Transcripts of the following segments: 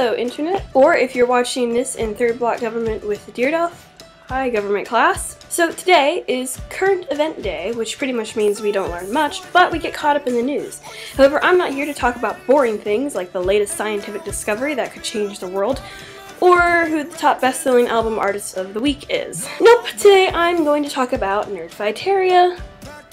Hello Internet, or if you're watching this in third block government with Deerdelf, hi government class. So today is current event day, which pretty much means we don't learn much, but we get caught up in the news. However, I'm not here to talk about boring things like the latest scientific discovery that could change the world, or who the top best-selling album artist of the week is. Nope, today I'm going to talk about Nerdfighteria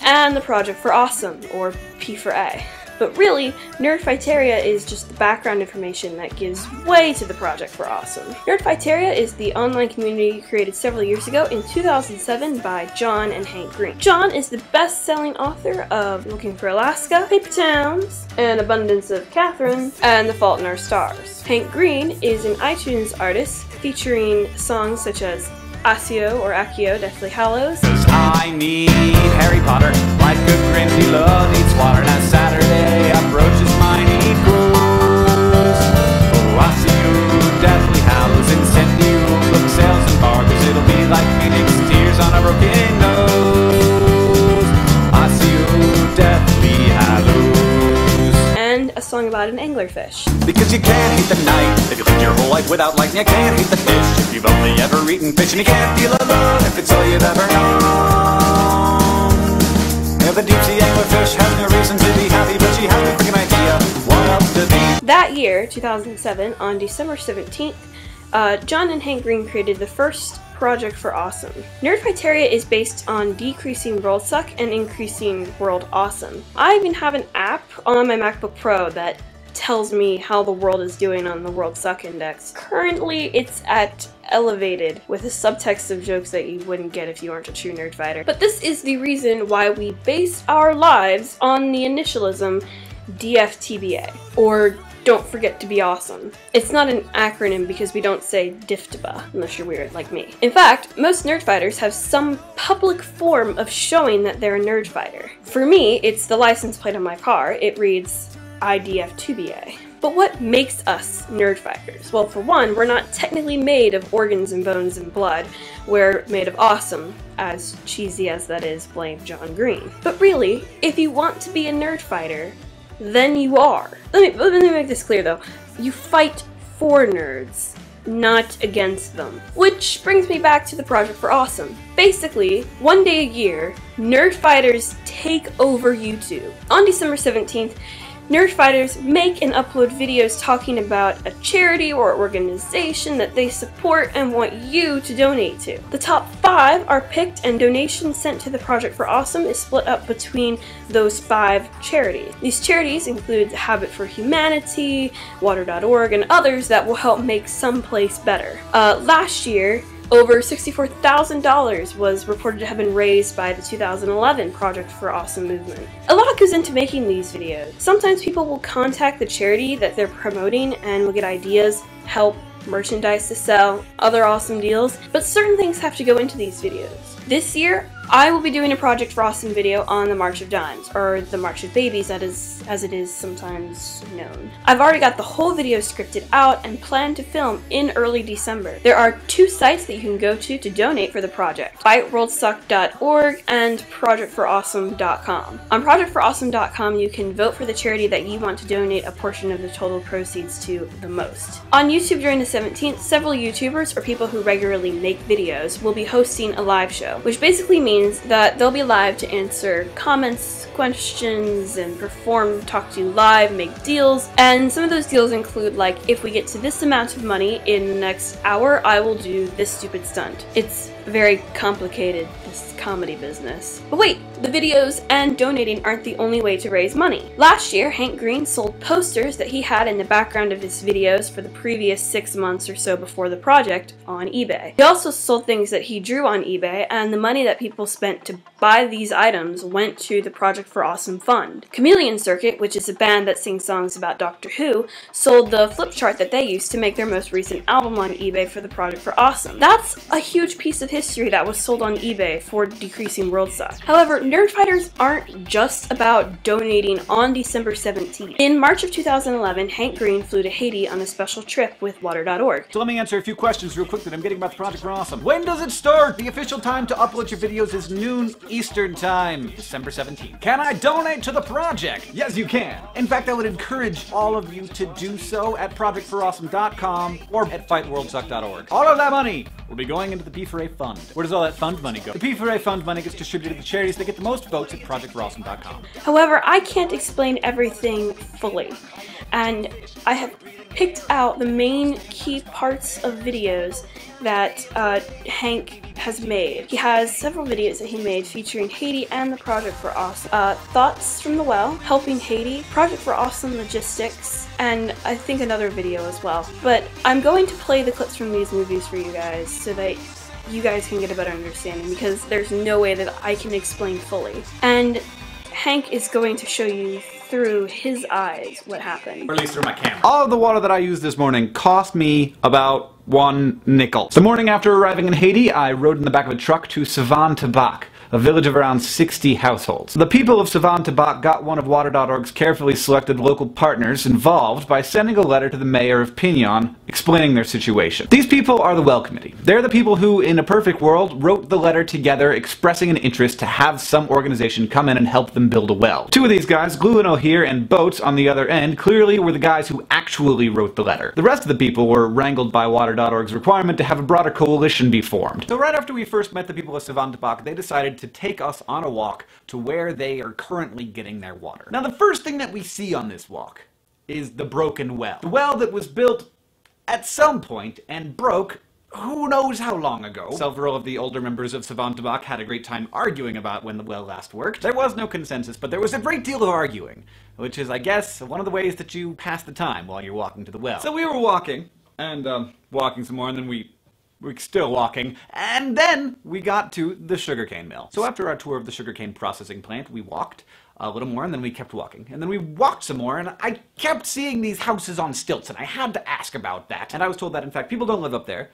and the Project for Awesome, or P for A. But really, Nerdfighteria is just the background information that gives way to the Project for Awesome. Nerdfighteria is the online community created several years ago in 2007 by John and Hank Green. John is the best-selling author of Looking for Alaska, Paper Towns, An Abundance of Catherine, and The Fault in Our Stars. Hank Green is an iTunes artist featuring songs such as Accio or Accio, Deathly Hallows. I need Harry Potter, like a Grimsby love needs water. Now Saturday approaches my need grows. Oh, Accio, Deathly Hallows, Incendio, book sales and barbers. It'll be like Phoenix tears on a broken nose. Accio, Deathly Hallows. And a song about an anglerfish. Because you can't hate the night if you live your whole life without light, and you can't hate the fish if you've only ever eaten fish, and you can't feel alone if it's all you've ever known. Yeah, the deep sea anglerfish has no reason to be happy, but she has no freaking idea what else to be. That year, 2007, on December 17th, John and Hank Green created the first Project for Awesome. Nerdfighteria is based on decreasing world suck and increasing world awesome. I even have an app on my MacBook Pro that tells me how the world is doing on the World Suck Index. Currently, it's at elevated, with a subtext of jokes that you wouldn't get if you weren't a true nerd fighter. But this is the reason why we base our lives on the initialism DFTBA, or Don't Forget to Be Awesome. It's not an acronym because we don't say DFTBA, unless you're weird like me. In fact, most nerd fighters have some public form of showing that they're a nerd fighter. For me, it's the license plate on my car. It reads IDF2BA. But what makes us nerd fighters? Well, for one, we're not technically made of organs and bones and blood. We're made of awesome, as cheesy as that is, blame John Green. But really, if you want to be a nerd fighter, then you are. Let me make this clear though. You fight for nerds, not against them. Which brings me back to the Project for Awesome. Basically, one day a year, nerd fighters take over YouTube. On December 17th, nerd fighters make and upload videos talking about a charity or organization that they support and want you to donate to. The top 5 are picked and donations sent to the Project for Awesome is split up between those 5 charities. These charities include the Habit for Humanity, Water.org, and others that will help make some place better. Last year, over $64,000 was reported to have been raised by the 2011 Project for Awesome movement. A lot goes into making these videos. Sometimes people will contact the charity that they're promoting and will get ideas, help, merchandise to sell, other awesome deals, but certain things have to go into these videos. This year, I will be doing a Project for Awesome video on the March of Dimes, or the March of Babies as it is sometimes known. I've already got the whole video scripted out and plan to film in early December. There are 2 sites that you can go to donate for the project: FightWorldSuck.org and ProjectForAwesome.com. On ProjectForAwesome.com, you can vote for the charity that you want to donate a portion of the total proceeds to the most. On YouTube during the 17th, several YouTubers or people who regularly make videos will be hosting a live show, which basically means that they'll be live to answer comments, questions, and perform, talk to you live, make deals. And some of those deals include, like, if we get to this amount of money in the next hour, I will do this stupid stunt. It's very complicated, this comedy business. But wait, the videos and donating aren't the only way to raise money. Last year, Hank Green sold posters that he had in the background of his videos for the previous 6 months or so before the project on eBay. He also sold things that he drew on eBay, and the money that people spent to buy these items went to the Project for Awesome Fund. Chameleon Circuit, which is a band that sings songs about Doctor Who, sold the flip chart that they used to make their most recent album on eBay for the Project for Awesome. That's a huge piece of history history that was sold on eBay for decreasing world suck. However, Nerdfighters aren't just about donating on December 17th. In March of 2011, Hank Green flew to Haiti on a special trip with Water.org. So let me answer a few questions real quick that I'm getting about the Project for Awesome. When does it start? The official time to upload your videos is noon Eastern time, December 17th. Can I donate to the project? Yes, you can. In fact, I would encourage all of you to do so at projectforawesome.com or at fightworldsuck.org. All of that money will be going into the P4A fund. Where does all that fund money go? The P4A fund money gets distributed to charities that get the most votes at projectforawesome.com. However, I can't explain everything fully, and I have picked out the main key parts of videos that Hank has made. He has several videos that he made featuring Haiti and the Project for Awesome. Thoughts from the Well, Helping Haiti, Project for Awesome Logistics, and I think another video as well. But I'm going to play the clips from these movies for you guys so that you guys can get a better understanding, because there's no way that I can explain fully. And Hank is going to show you through his eyes what happened. Or at least through my camera. All of the water that I used this morning cost me about 1 nickel. The morning after arriving in Haiti, I rode in the back of a truck to Savann, Tabak, a village of around 60 households. The people of Savann, Tabak got one of Water.org's carefully selected local partners involved by sending a letter to the mayor of Pignon explaining their situation. These people are the Well Committee. They're the people who, in a perfect world, wrote the letter together expressing an interest to have some organization come in and help them build a well. Two of these guys, Gluino here and Boats on the other end, clearly were the guys who actually wrote the letter. The rest of the people were wrangled by Water.org's requirement to have a broader coalition be formed. So right after we first met the people of Savann, Tabak, they decided to take us on a walk to where they are currently getting their water. Now the first thing that we see on this walk is the broken well. The well that was built at some point and broke who knows how long ago. Several of the older members of Savann, Tabak had a great time arguing about when the well last worked. There was no consensus, but there was a great deal of arguing, which is, I guess, one of the ways that you pass the time while you're walking to the well. So we were walking, and walking some more, and then we're still walking, and then we got to the sugarcane mill. So after our tour of the sugarcane processing plant, we walked a little more, and then we kept walking. And then we walked some more, and I kept seeing these houses on stilts, and I had to ask about that. And I was told that, in fact, people don't live up there.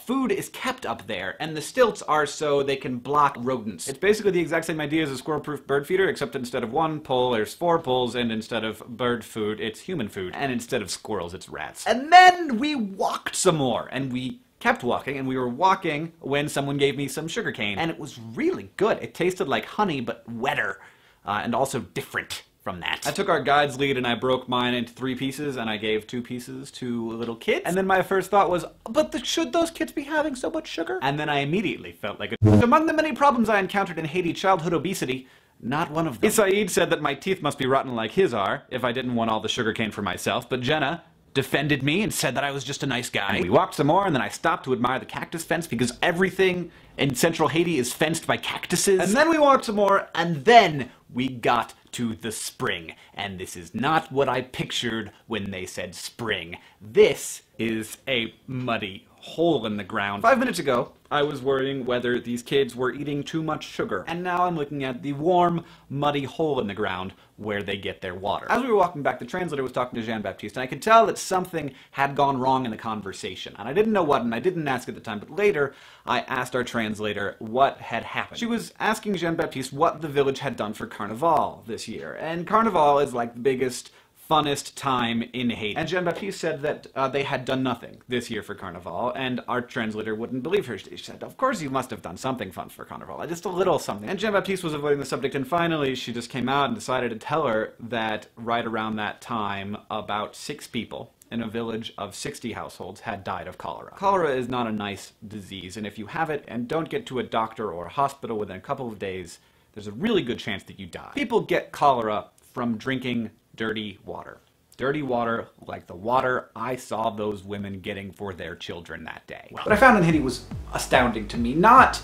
Food is kept up there, and the stilts are so they can block rodents. It's basically the exact same idea as a squirrel-proof bird feeder, except instead of 1 pole, there's 4 poles, and instead of bird food, it's human food. And instead of squirrels, it's rats. And then we walked some more, and we kept walking, and we were walking when someone gave me some sugarcane, and it was really good. It tasted like honey, but wetter, and also different from that. I took our guide's lead, and I broke mine into 3 pieces, and I gave 2 pieces to little kids. And then my first thought was, but should those kids be having so much sugar? And then I immediately felt like among the many problems I encountered in Haiti, childhood obesity, not one of them. Saeed said that my teeth must be rotten like his are, if I didn't want all the sugarcane for myself, but Jenna defended me and said that I was just a nice guy. And we walked some more, and then I stopped to admire the cactus fence, because everything in central Haiti is fenced by cactuses. And then we walked some more, and then we got to the spring. And this is not what I pictured when they said spring. This is a muddy hole in the ground. 5 minutes ago, I was worrying whether these kids were eating too much sugar. And now I'm looking at the warm, muddy hole in the ground where they get their water. As we were walking back, the translator was talking to Jean-Baptiste, and I could tell that something had gone wrong in the conversation. And I didn't know what, and I didn't ask at the time, but later I asked our translator what had happened. She was asking Jean-Baptiste what the village had done for Carnival this year. And Carnival is like the biggest, funnest time in Haiti. And Jean-Baptiste said that they had done nothing this year for Carnival, and our translator wouldn't believe her. She said, of course you must have done something fun for Carnival, just a little something. And Jean-Baptiste was avoiding the subject, and finally she just came out and decided to tell her that right around that time, about 6 people in a village of 60 households had died of cholera. Cholera is not a nice disease, and if you have it and don't get to a doctor or a hospital within a couple of days, there's a really good chance that you die. People get cholera from drinking dirty water. Dirty water like the water I saw those women getting for their children that day. What I found in Haiti was astounding to me. Not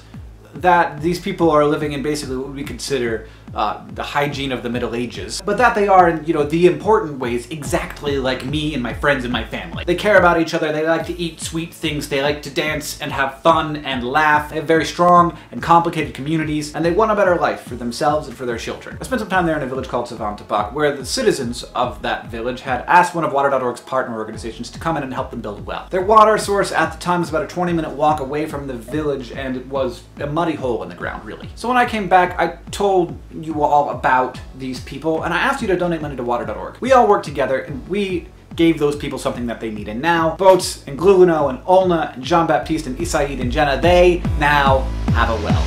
that these people are living in basically what we consider the hygiene of the Middle Ages, but that they are in, you know, the important ways exactly like me and my friends and my family. They care about each other, they like to eat sweet things, they like to dance and have fun and laugh. They have very strong and complicated communities, and they want a better life for themselves and for their children. I spent some time there in a village called Savann, Tabak, where the citizens of that village had asked one of Water.org's partner organizations to come in and help them build a well. Their water source at the time was about a 20-minute walk away from the village, and it was a muddy hole in the ground, really. So when I came back, I told you all about these people, and I asked you to donate money to Water.org. We all worked together, and we gave those people something that they need. And now, Boats and Gluluno and Olna and Jean-Baptiste and Isaid and Jenna, they now have a well.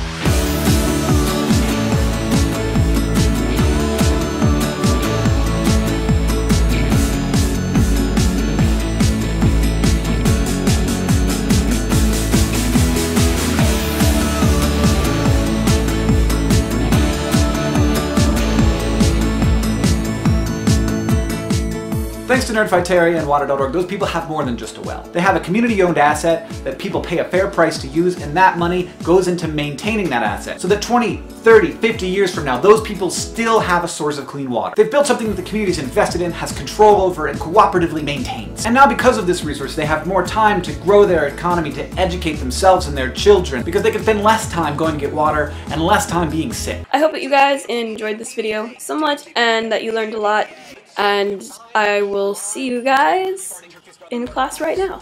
Thanks to Nerdfighteria and Water.org, those people have more than just a well. They have a community-owned asset that people pay a fair price to use, and that money goes into maintaining that asset, so that 20, 30, 50 years from now, those people still have a source of clean water. They've built something that the community's invested in, has control over, and cooperatively maintains. And now because of this resource, they have more time to grow their economy, to educate themselves and their children, because they can spend less time going to get water and less time being sick. I hope that you guys enjoyed this video so much and that you learned a lot. And I will see you guys in class right now.